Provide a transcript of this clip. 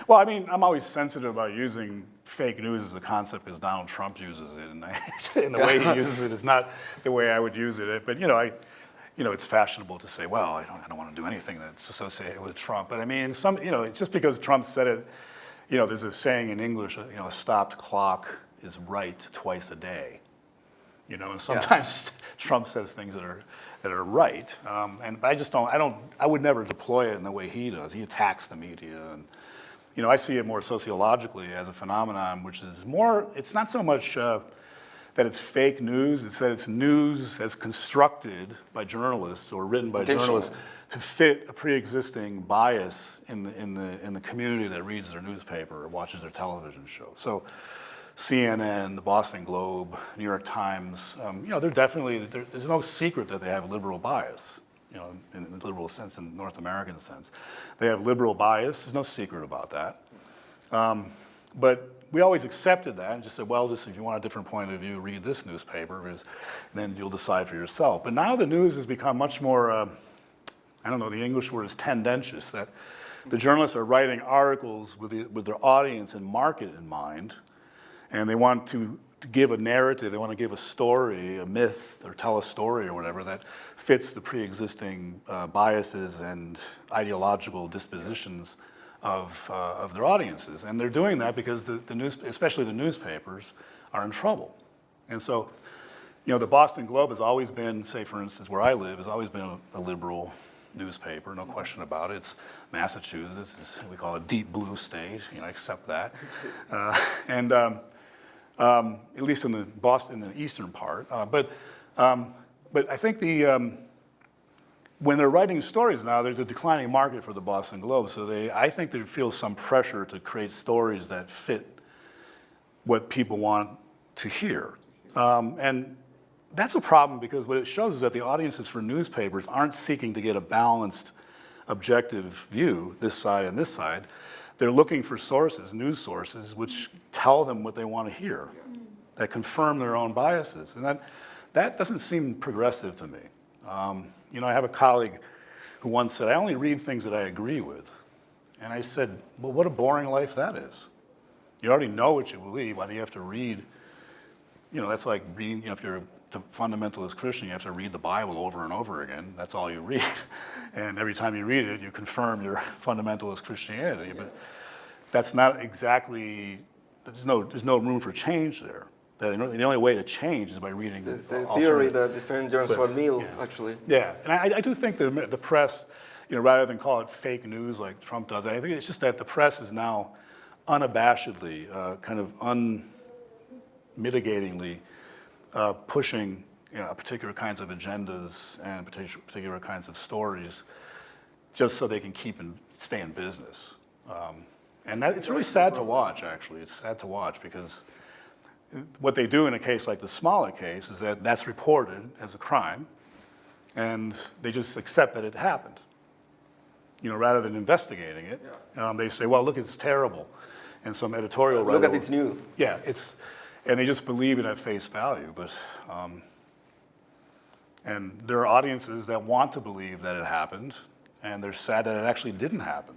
Well, I mean, I'm always sensitive about using fake news as a concept because Donald Trump uses it, and the way he uses it is not the way I would use it. But it's fashionable to say, well, I don't want to do anything that's associated with Trump. But I mean, it's just because Trump said it. There's a saying in English, a stopped clock is right twice a day. And sometimes Trump says things that are right, and I would never deploy it in the way he does. He attacks the media, and I see it more sociologically as a phenomenon, which is more. It's not so much that it's fake news; it's that it's news as constructed by journalists or written by journalists to fit a pre-existing bias in the community that reads their newspaper or watches their television show. So. CNN, the Boston Globe, New York Times, there's no secret that they have liberal bias, in the liberal sense, in the North American sense. They have liberal bias, there's no secret about that. But we always accepted that and just said, well, if you want a different point of view, read this newspaper, and then you'll decide for yourself. But now the news has become much more, the English word is tendencious, that the journalists are writing articles with their audience and market in mind. And they want to give a narrative, they want to give a story, a myth, or tell a story or whatever that fits the pre-existing biases and ideological dispositions of their audiences. And they're doing that because especially the newspapers are in trouble. And so, the Boston Globe has always been, say for instance, where I live, has always been a liberal newspaper, no question about it. It's Massachusetts, we call it deep blue state, I accept that. At least in the eastern part. But I think when they're writing stories now, there's a declining market for the Boston Globe. So I think they feel some pressure to create stories that fit what people want to hear. And that's a problem because what it shows is that the audiences for newspapers aren't seeking to get a balanced, objective view, this side and this side. They're looking for sources, news sources, which tell them what they want to hear, that confirm their own biases. And that doesn't seem progressive to me. I have a colleague who once said, I only read things that I agree with. And I said, well, what a boring life that is. You already know what you believe. Why do you have to read? That's like reading, if you're a fundamentalist Christian, you have to read the Bible over and over again. That's all you read. And every time you read it, you confirm your fundamentalist Christianity. But that's not exactly, there's no room for change there. The only way to change is by reading the theory that defends for Neil, actually. Yeah, and I do think the press, rather than call it fake news like Trump does, I think it's just that the press is now unabashedly, kind of unmitigatingly pushing particular kinds of agendas and particular kinds of stories just so they can keep and stay in business. And it's really sad to watch, actually. It's sad to watch because what they do in a case like the Smollett case is that that's reported as a crime and they just accept that it happened. Rather than investigating it, they say, well, look, it's terrible. And some editorial writer... Look at this news. Yeah, and they just believe it at face value. But and there are audiences that want to believe that it happened, and they're sad that it actually didn't happen.